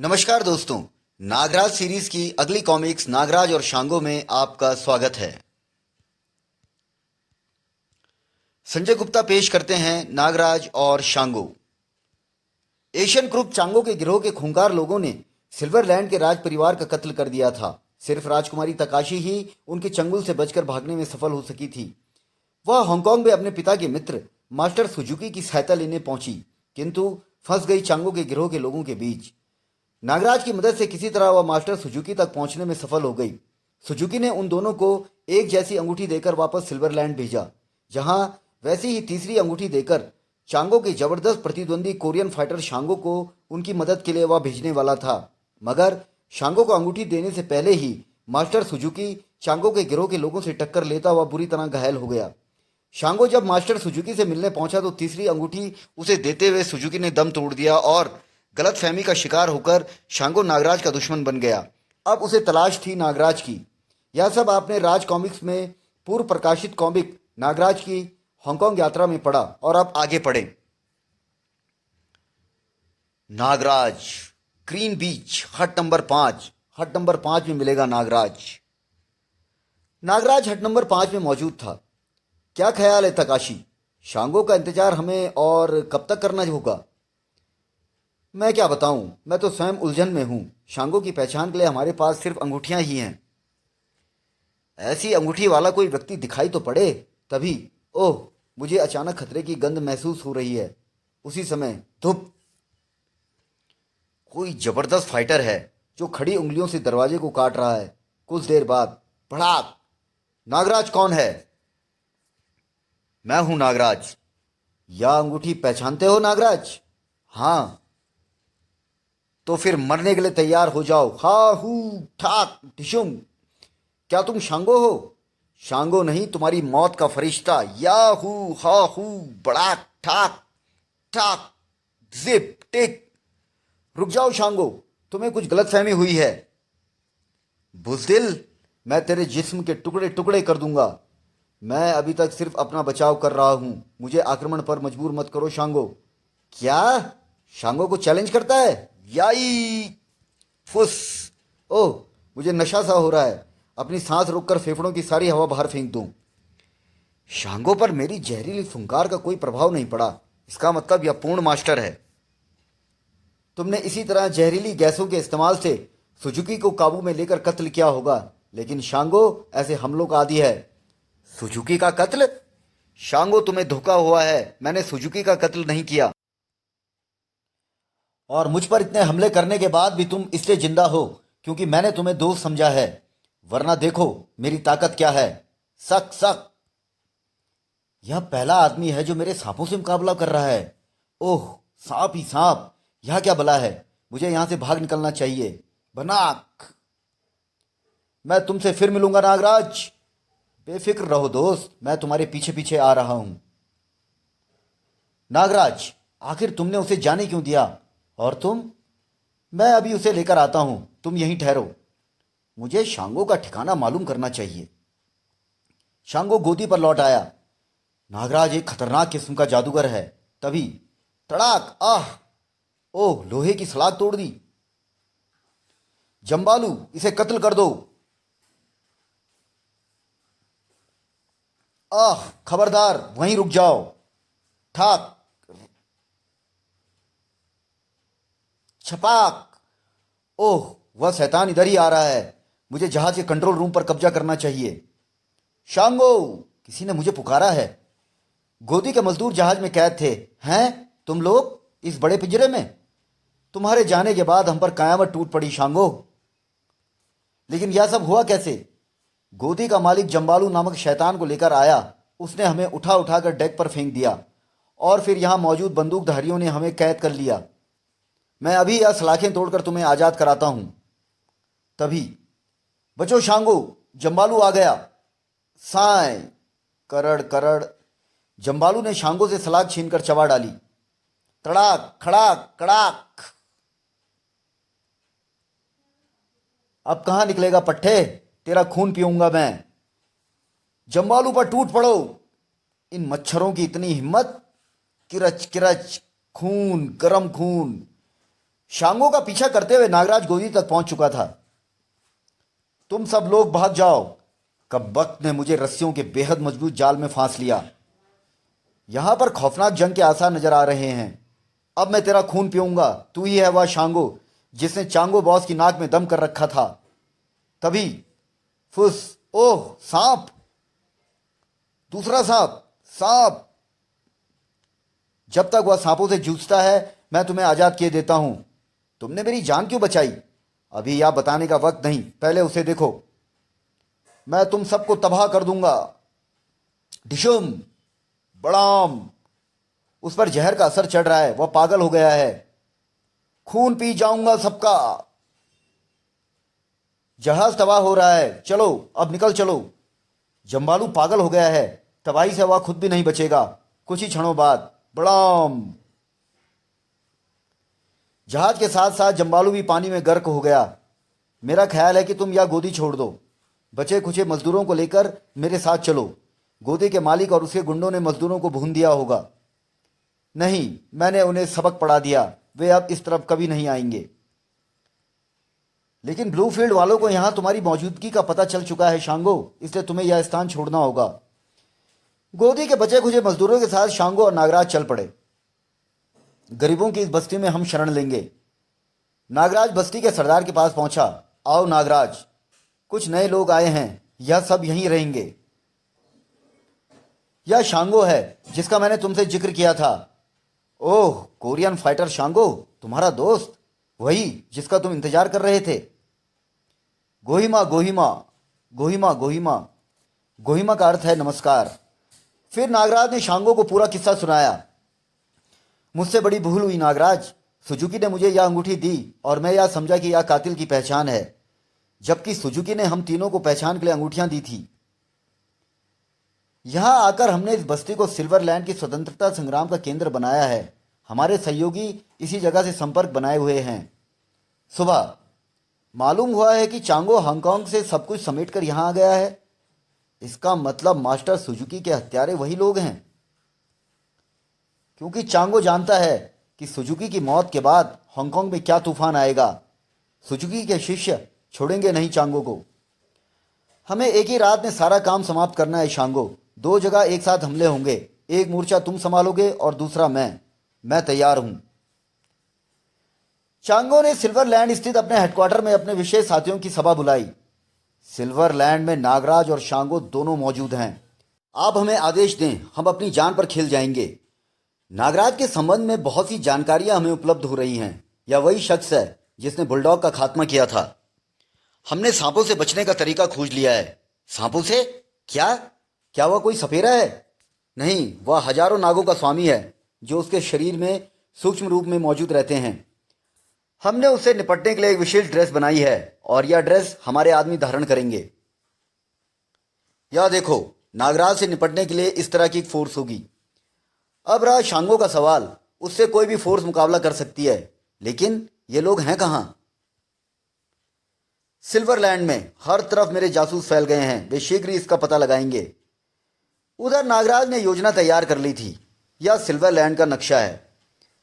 नमस्कार दोस्तों, नागराज सीरीज की अगली कॉमिक्स नागराज और शांगो में आपका स्वागत है। संजय गुप्ता पेश करते हैं नागराज और शांगो। एशियन ग्रुप चांगो के गिरोह के खूंखार लोगों ने सिल्वरलैंड के राज परिवार का कत्ल कर दिया था। सिर्फ राजकुमारी तकाशी ही उनके चंगुल से बचकर भागने में सफल हो सकी थी। वह हांगकांग में अपने पिता के मित्र मास्टर सुजुकी की सहायता लेने पहुंची, किंतु फंस गई चांगो के गिरोह के लोगों के बीच। नागराज की मदद से किसी तरह वह मास्टर सुजुकी तक पहुंचने में सफल हो गई। सुजुकी ने उन दोनों को एक जैसी अंगूठी देकर वापस सिल्वरलैंड भेजा, जहां वैसी ही तीसरी अंगूठी देकर चांगो के जबरदस्त प्रतिद्वंदी कोरियन फाइटर शांगो को उनकी मदद के लिए वह भेजने वाला था। मगर शांगो को अंगूठी देने से पहले ही मास्टर सुजुकी चांगो के गिरोह के लोगों से टक्कर लेता हुआ बुरी तरह घायल हो गया। शांगो जब मास्टर सुजुकी से मिलने पहुंचा तो तीसरी अंगूठी उसे देते हुए सुजुकी ने दम तोड़ दिया और गलतफहमी का शिकार होकर शांगो नागराज का दुश्मन बन गया। अब उसे तलाश थी नागराज की। यह सब आपने राज कॉमिक्स में पूर्व प्रकाशित कॉमिक नागराज की हांगकांग यात्रा में पढ़ा। और अब आगे पढ़ें। नागराज ग्रीन बीच हट नंबर 5। हट नंबर 5 में मिलेगा नागराज। नागराज हट नंबर 5 में मौजूद था। क्या ख्याल है तकाशी? शांगो का इंतजार हमें और कब तक करना होगा? मैं क्या बताऊं, मैं तो स्वयं उलझन में हूं। शांगो की पहचान के लिए हमारे पास सिर्फ अंगूठियां ही हैं। ऐसी अंगूठी वाला कोई व्यक्ति दिखाई तो पड़े तभी। ओह, मुझे अचानक खतरे की गंध महसूस हो रही है। उसी समय धुप, कोई जबरदस्त फाइटर है जो खड़ी उंगलियों से दरवाजे को काट रहा है। कुछ देर बाद भड़ाक। नागराज कौन है? मैं हूं नागराज। यह अंगूठी पहचानते हो नागराज? हाँ। तो फिर मरने के लिए तैयार हो जाओ। हा हू ठाक ढिशुम। क्या तुम शांगो हो? शांगो नहीं, तुम्हारी मौत का फरिश्ता। याहू हा हू बड़ाक ठाक ठाक जिप टिक। रुक जाओ शांगो, तुम्हें कुछ गलतफहमी हुई है। बुज़दिल, मैं तेरे जिस्म के टुकड़े टुकड़े कर दूंगा। मैं अभी तक सिर्फ अपना बचाव कर रहा हूं। मुझे आक्रमण पर मजबूर मत करो शांगो। क्या? शांगो को चैलेंज करता है? याई फुस। ओह, मुझे नशा सा हो रहा है। अपनी सांस रोककर फेफड़ों की सारी हवा बाहर फेंक दूं। शांगो पर मेरी जहरीली फुंकार का कोई प्रभाव नहीं पड़ा। इसका मतलब यह पूर्ण मास्टर है। तुमने इसी तरह जहरीली गैसों के इस्तेमाल से सुजुकी को काबू में लेकर कत्ल किया होगा, लेकिन शांगो ऐसे हमलों का आदी है। सुजुकी का कत्ल? शांगो, तुम्हें धोखा हुआ है। मैंने सुजुकी का कत्ल नहीं किया। और मुझ पर इतने हमले करने के बाद भी तुम इसलिए जिंदा हो क्योंकि मैंने तुम्हें दोस्त समझा है। वरना देखो मेरी ताकत क्या है। सक सक। यह पहला आदमी है जो मेरे सांपों से मुकाबला कर रहा है। ओह, सांप ही सांप। यह क्या बला है? मुझे यहां से भाग निकलना चाहिए। बनाक। मैं तुमसे फिर मिलूंगा नागराज। बेफिक्र रहो दोस्त, मैं तुम्हारे पीछे पीछे आ रहा हूं। नागराज, आखिर तुमने उसे जाने क्यों दिया? और तुम? मैं अभी उसे लेकर आता हूं, तुम यहीं ठहरो। मुझे शांगो का ठिकाना मालूम करना चाहिए। शांगो गोदी पर लौट आया। नागराज एक खतरनाक किस्म का जादूगर है। तभी तड़ाक। आह! ओह, लोहे की सलाख तोड़ दी। जम्बालू, इसे कत्ल कर दो। आह, खबरदार, वहीं रुक जाओ। ठाक छपाक। ओह, वह शैतान इधर ही आ रहा है। मुझे जहाज के कंट्रोल रूम पर कब्जा करना चाहिए। शांगो, किसी ने मुझे पुकारा है। गोदी के मजदूर जहाज में कैद थे। हैं तुम लोग इस बड़े पिंजरे में? तुम्हारे जाने के बाद हम पर कयामत टूट पड़ी शांगो। लेकिन यह सब हुआ कैसे? गोदी का मालिक जम्बालू नामक शैतान को लेकर आया। उसने हमें उठा उठाकर डेक पर फेंक दिया और फिर यहां मौजूद बंदूकधारियों ने हमें कैद कर लिया। मैं अभी यह सलाखें तोड़कर तुम्हें आजाद कराता हूं। तभी बचो शांगो, जम्बालू आ गया। साय करड़ करड़। जम्बालू ने शांगो से सलाख छीनकर चबा डाली। तड़ाक खड़ाक कड़ाक। अब कहां निकलेगा पट्टे? तेरा खून पीऊंगा मैं। जम्बालू पर टूट पड़ो। इन मच्छरों की इतनी हिम्मत। किरच किरच। खून, गरम खून। शांगो का पीछा करते हुए नागराज गोदी तक पहुंच चुका था। तुम सब लोग भाग जाओ, कब वक्त ने मुझे रस्सियों के बेहद मजबूत जाल में फांस लिया। यहां पर खौफनाक जंग के आसार नजर आ रहे हैं। अब मैं तेरा खून पीऊंगा। तू ही है वह शांगो जिसने चांगो बॉस की नाक में दम कर रखा था। तभी फुस, ओह सांप, दूसरा सांप, सांप। जब तक वह सांपों से जूझता है मैं तुम्हें आजाद किए देता हूं। तुमने मेरी जान क्यों बचाई? अभी यह बताने का वक्त नहीं, पहले उसे देखो। मैं तुम सबको तबाह कर दूंगा। डिशुम, बड़ाम। उस पर जहर का असर चढ़ रहा है, वह पागल हो गया है। खून पी जाऊंगा सबका। जहाज तबाह हो रहा है, चलो अब निकल चलो। जम्बालू पागल हो गया है, तबाही से वह खुद भी नहीं बचेगा। कुछ ही क्षणों बाद बड़ाम। जहाज के साथ साथ जम्बालू भी पानी में गर्क हो गया। मेरा ख्याल है कि तुम यह गोदी छोड़ दो। बचे खुचे मजदूरों को लेकर मेरे साथ चलो। गोदी के मालिक और उसके गुंडों ने मजदूरों को भून दिया होगा। नहीं, मैंने उन्हें सबक पढ़ा दिया, वे अब इस तरफ कभी नहीं आएंगे। लेकिन ब्लूफील्ड वालों को यहां तुम्हारी मौजूदगी का पता चल चुका है शांगो, इसलिए तुम्हें यह स्थान छोड़ना होगा। गोदी के बचे खुचे मजदूरों के साथ शांगो और नागराज चल पड़े। गरीबों की इस बस्ती में हम शरण लेंगे। नागराज बस्ती के सरदार के पास पहुंचा। आओ नागराज, कुछ नए लोग आए हैं, यह सब यहीं रहेंगे। यह शांगो है जिसका मैंने तुमसे जिक्र किया था। ओह, कोरियन फाइटर शांगो, तुम्हारा दोस्त, वही जिसका तुम इंतजार कर रहे थे। गोहिमा गोहिमा, गोहिमा गोहिमा। गोहिमा का अर्थ है नमस्कार। फिर नागराज ने शांगो को पूरा किस्सा सुनाया। मुझसे बड़ी भूल हुई नागराज। सुजुकी ने मुझे यह अंगूठी दी और मैं यह समझा कि यह कातिल की पहचान है, जबकि सुजुकी ने हम तीनों को पहचान के लिए अंगूठियां दी थी। यहां आकर हमने इस बस्ती को सिल्वरलैंड की स्वतंत्रता संग्राम का केंद्र बनाया है। हमारे सहयोगी इसी जगह से संपर्क बनाए हुए हैं। सुबह मालूम हुआ है कि चांगो हांगकांग से सब कुछ समेटकर यहां आ गया है। इसका मतलब मास्टर सुजुकी के हत्यारे वही लोग हैं। क्योंकि चांगो जानता है कि सुजुकी की मौत के बाद हांगकांग में क्या तूफान आएगा। सुजुकी के शिष्य छोड़ेंगे नहीं चांगो को। हमें एक ही रात में सारा काम समाप्त करना है शांगो। 2 जगह एक साथ हमले होंगे। एक मोर्चा तुम संभालोगे और दूसरा मैं तैयार हूं। चांगो ने सिल्वरलैंड स्थित अपने हेडक्वार्टर में अपने विशेष साथियों की सभा बुलाई। सिल्वरलैंड में नागराज और शांगो दोनों मौजूद हैं। आप हमें आदेश दें, हम अपनी जान पर खेल जाएंगे। नागराज के संबंध में बहुत सी जानकारियां हमें उपलब्ध हो रही हैं। यह वही शख्स है जिसने बुलडॉग का खात्मा किया था। हमने सांपों से बचने का तरीका खोज लिया है। सांपों से? क्या क्या वह कोई सपेरा है? नहीं, वह हजारों नागों का स्वामी है जो उसके शरीर में सूक्ष्म रूप में मौजूद रहते हैं। हमने उससे निपटने के लिए एक विशेष ड्रेस बनाई है और यह ड्रेस हमारे आदमी धारण करेंगे। यह देखो, नागराज से निपटने के लिए इस तरह की एक फोर्स होगी। अब रहा शांगो का सवाल। उससे कोई भी फोर्स मुकाबला कर सकती है, लेकिन ये लोग हैं कहां? सिल्वरलैंड में हर तरफ मेरे जासूस फैल गए हैं। वे शीघ्र ही इसका पता लगाएंगे। उधर नागराज ने योजना तैयार कर ली थी। यह सिल्वरलैंड का नक्शा है।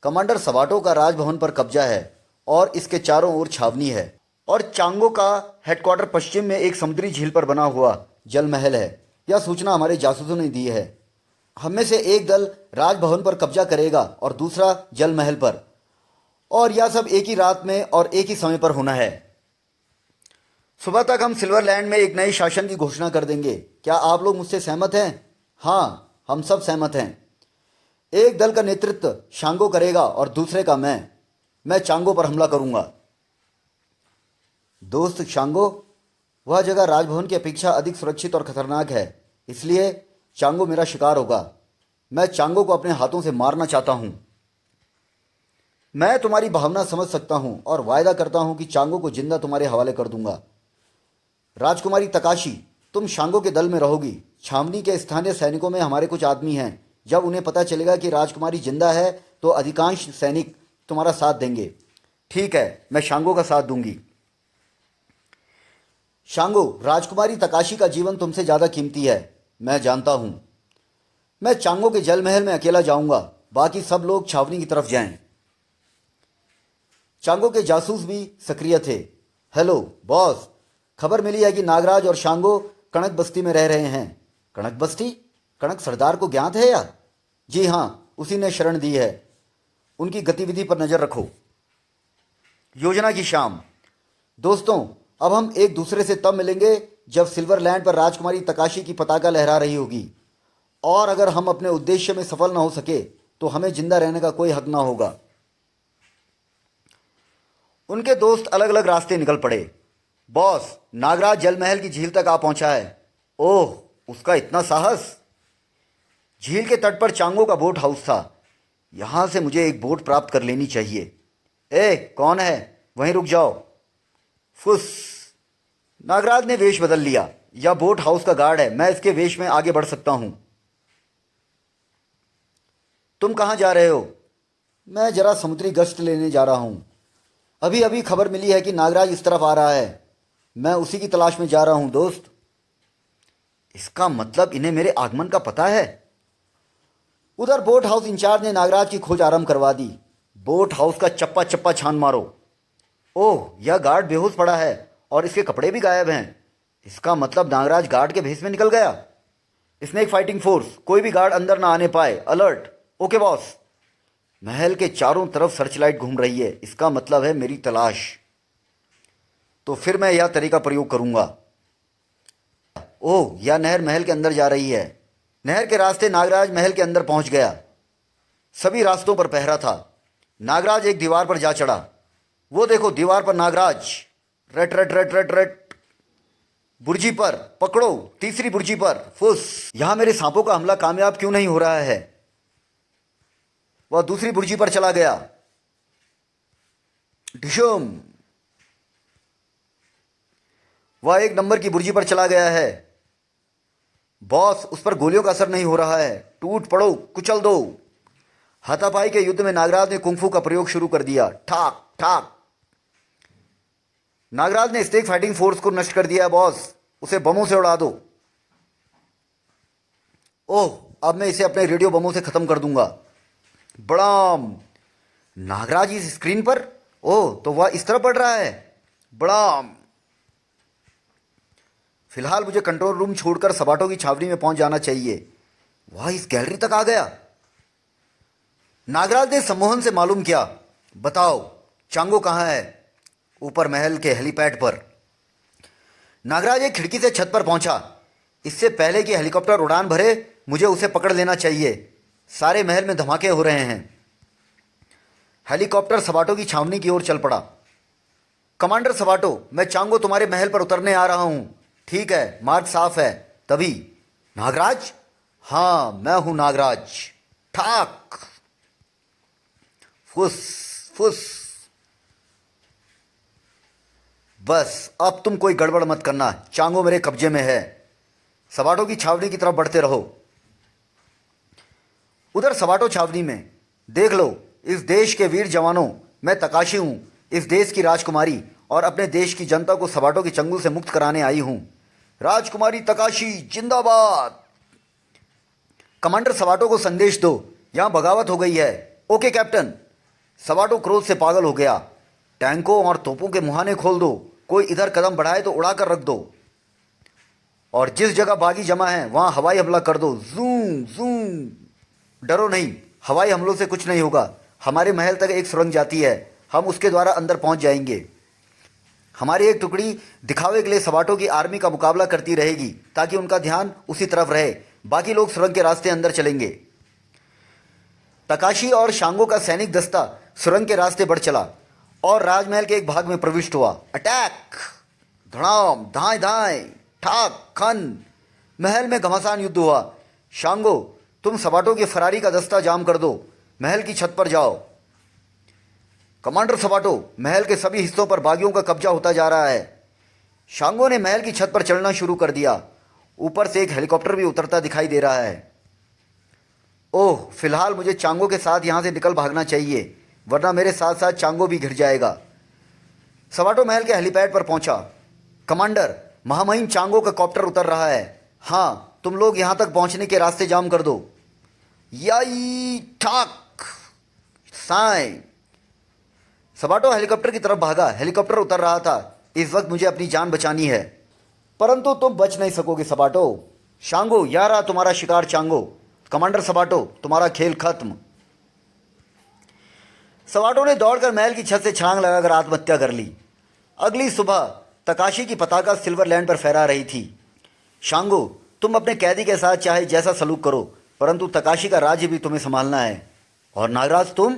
कमांडर सवाटो का राजभवन पर कब्जा है और इसके चारों ओर छावनी है। और चांगो का हेडक्वार्टर पश्चिम में एक समुद्री झील पर बना हुआ जल महल है। यह सूचना हमारे जासूसों ने दी है। हम में से एक दल राजभवन पर कब्जा करेगा और दूसरा जल महल पर, और यह सब एक ही रात में और एक ही समय पर होना है। सुबह तक हम सिल्वरलैंड में एक नए शासन की घोषणा कर देंगे। क्या आप लोग मुझसे सहमत हैं? हाँ, हम सब सहमत हैं। एक दल का नेतृत्व शांगो करेगा और दूसरे का मैं चांगो पर हमला करूंगा। दोस्त शांगो, वह जगह राजभवन की अपेक्षा अधिक सुरक्षित और खतरनाक है, इसलिए चांगो मेरा शिकार होगा। मैं चांगो को अपने हाथों से मारना चाहता हूं। मैं तुम्हारी भावना समझ सकता हूं और वायदा करता हूं कि चांगो को जिंदा तुम्हारे हवाले कर दूंगा। राजकुमारी तकाशी, तुम शांगो के दल में रहोगी। छावनी के स्थानीय सैनिकों में हमारे कुछ आदमी हैं। जब उन्हें पता चलेगा कि राजकुमारी जिंदा है तो अधिकांश सैनिक तुम्हारा साथ देंगे। ठीक है, मैं शांगो का साथ दूंगी। शांगो, राजकुमारी तकाशी का जीवन तुमसे ज्यादा कीमती है, मैं जानता हूं। मैं चांगो के जल महल में अकेला जाऊंगा, बाकी सब लोग छावनी की तरफ जाएं। चांगो के जासूस भी सक्रिय थे। हेलो बॉस, खबर मिली है कि नागराज और शांगो कणक बस्ती में रह रहे हैं। कणक बस्ती? कणक सरदार को ज्ञात है या? जी हाँ, उसी ने शरण दी है। उनकी गतिविधि पर नजर रखो। योजना की शाम। दोस्तों, अब हम एक दूसरे से तब मिलेंगे जब सिल्वरलैंड पर राजकुमारी तकाशी की पताका लहरा रही होगी। और अगर हम अपने उद्देश्य में सफल न हो सके तो हमें जिंदा रहने का कोई हक ना होगा। उनके दोस्त अलग अलग रास्ते निकल पड़े। बॉस, नागराज जल महल की झील तक आ पहुंचा है। ओह, उसका इतना साहस! झील के तट पर चांगो का बोट हाउस था। यहां से मुझे एक बोट प्राप्त कर लेनी चाहिए। ए, कौन है? वहीं रुक जाओ। फुस। नागराज ने वेश बदल लिया। यह बोट हाउस का गार्ड है, मैं इसके वेश में आगे बढ़ सकता हूं। तुम कहां जा रहे हो? मैं जरा समुद्री गश्त लेने जा रहा हूं। अभी अभी खबर मिली है कि नागराज इस तरफ आ रहा है। मैं उसी की तलाश में जा रहा हूं दोस्त। इसका मतलब इन्हें मेरे आगमन का पता है। उधर बोट हाउस इंचार्ज ने नागराज की खोज आरंभ करवा दी। बोट हाउस का चप्पा चप्पा छान मारो। ओह, यह गार्ड बेहोश पड़ा है और इसके कपड़े भी गायब हैं। इसका मतलब नागराज गार्ड के भेष में निकल गया। स्नेक फाइटिंग फोर्स, कोई भी गार्ड अंदर ना आने पाए। अलर्ट। Okay boss. महल के चारों तरफ सर्चलाइट घूम रही है। इसका मतलब है मेरी तलाश। तो फिर मैं यह तरीका प्रयोग करूंगा। ओह, यह नहर महल के अंदर जा रही है। नहर के रास्ते नागराज महल के अंदर पहुंच गया। सभी रास्तों पर पहरा था। नागराज एक दीवार पर जा चढ़ा। वो देखो, दीवार पर नागराज। रट रट रट रट रट। बुर्जी पर पकड़ो, तीसरी बुर्जी पर। फुस। यहां मेरे सांपों का हमला कामयाब क्यों नहीं हो रहा है? वह दूसरी बुर्जी पर चला गया। डिशुम। वह एक नंबर की बुर्जी पर चला गया है। बॉस, उस पर गोलियों का असर नहीं हो रहा है। टूट पड़ो, कुचल दो। हाथापाई के युद्ध में नागराज ने कुंफू का प्रयोग शुरू कर दिया। ठाक ठाक। नागराज ने स्टेक फाइटिंग फोर्स को नष्ट कर दिया। बॉस, उसे बमों से उड़ा दो। ओह, अब मैं इसे अपने रेडियो बमों से खत्म कर दूंगा। बड़ाम। नागराज इस स्क्रीन पर? ओह, तो वह इस तरह पढ़ रहा है। बड़ाम। फिलहाल मुझे कंट्रोल रूम छोड़कर सबाटों की छावनी में पहुंच जाना चाहिए। वह इस गैलरी तक आ गया। नागराज ने सम्मोहन से मालूम किया। बताओ, चांगो कहां है? ऊपर महल के हेलीपैड पर। नागराज एक खिड़की से छत पर पहुंचा। इससे पहले कि हेलीकॉप्टर उड़ान भरे, मुझे उसे पकड़ लेना चाहिए। सारे महल में धमाके हो रहे हैं। हेलीकॉप्टर सबाटो की छावनी की ओर चल पड़ा। कमांडर सबाटो, मैं चांगो तुम्हारे महल पर उतरने आ रहा हूं। ठीक है, मार्ग साफ है। तभी नागराज? हां, मैं हूं नागराज। ठाक। फुस फुस। बस अब तुम कोई गड़बड़ मत करना। चांगो मेरे कब्जे में है। सबाटो की छावनी की तरफ बढ़ते रहो। उधर सबाटो छावनी में देख लो, इस देश के वीर जवानों, मैं तकाशी हूं, इस देश की राजकुमारी, और अपने देश की जनता को सबाटो के चंगुल से मुक्त कराने आई हूं। राजकुमारी तकाशी जिंदाबाद। कमांडर सबाटो को संदेश दो, यहां बगावत हो गई है। Okay captain. सबाटो क्रोध से पागल हो गया। टैंकों और तोपों के मुहाने खोल दो। कोई इधर कदम बढ़ाए तो उड़ाकर रख दो। और जिस जगह बागी जमा है वहां हवाई हमला कर दो। Zoom zoom. डरो नहीं, हवाई हमलों से कुछ नहीं होगा। हमारे महल तक एक सुरंग जाती है, हम उसके द्वारा अंदर पहुंच जाएंगे। हमारी एक टुकड़ी दिखावे के लिए सबाटो की आर्मी का मुकाबला करती रहेगी ताकि उनका ध्यान उसी तरफ रहे। बाकी लोग सुरंग के रास्ते अंदर चलेंगे। तकाशी और शांगो का सैनिक दस्ता सुरंग के रास्ते बढ़ चला और राजमहल के एक भाग में प्रविष्ट हुआ। अटैक! धड़ाम, धाए धाए, ठाक खन। महल में घमासान युद्ध हुआ। शांगो, तुम सबाटो की फरारी का दस्ता जाम कर दो। महल की छत पर जाओ। कमांडर सबाटो, महल के सभी हिस्सों पर बागियों का कब्जा होता जा रहा है। शांगो ने महल की छत पर चढ़ना शुरू कर दिया। ऊपर से एक हेलीकॉप्टर भी उतरता दिखाई दे रहा है। ओह, फिलहाल मुझे चांगो के साथ यहां से निकल भागना चाहिए, वरना मेरे साथ साथ चांगो भी घिर जाएगा। सबाटो महल के हेलीपैड पर पहुंचा। कमांडर, महामहिम चांगो का कॉप्टर उतर रहा है। हां, तुम लोग यहां तक पहुंचने के रास्ते जाम कर दो। याई ठाक साई। सबाटो हेलीकॉप्टर की तरफ भागा। हेलीकॉप्टर उतर रहा था। इस वक्त मुझे अपनी जान बचानी है, परंतु तुम बच नहीं सकोगे सबाटो। शांगो, यह रहा तुम्हारा शिकार चांगो। कमांडर सबाटो, तुम्हारा खेल खत्म। सबाटो ने दौड़कर महल की छत से छलांग लगाकर आत्महत्या कर ली। अगली सुबह तकाशी की पताका सिल्वरलैंड पर फहरा रही थी। शांगो, तुम अपने कैदी के साथ चाहे जैसा सलूक करो, परंतु तकाशी का राज्य भी तुम्हें संभालना है। और नागराज तुम?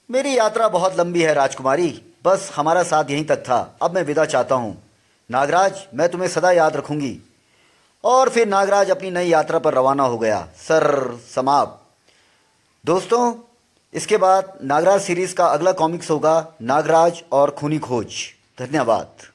मेरी यात्रा बहुत लंबी है राजकुमारी, बस हमारा साथ यहीं तक था। अब मैं विदा चाहता हूँ। नागराज, मैं तुम्हें सदा याद रखूंगी। और फिर नागराज अपनी नई यात्रा पर रवाना हो गया। समाप्त। दोस्तों, इसके बाद नागराज सीरीज़ का अगला कॉमिक्स होगा नागराज और खूनी खोज। धन्यवाद।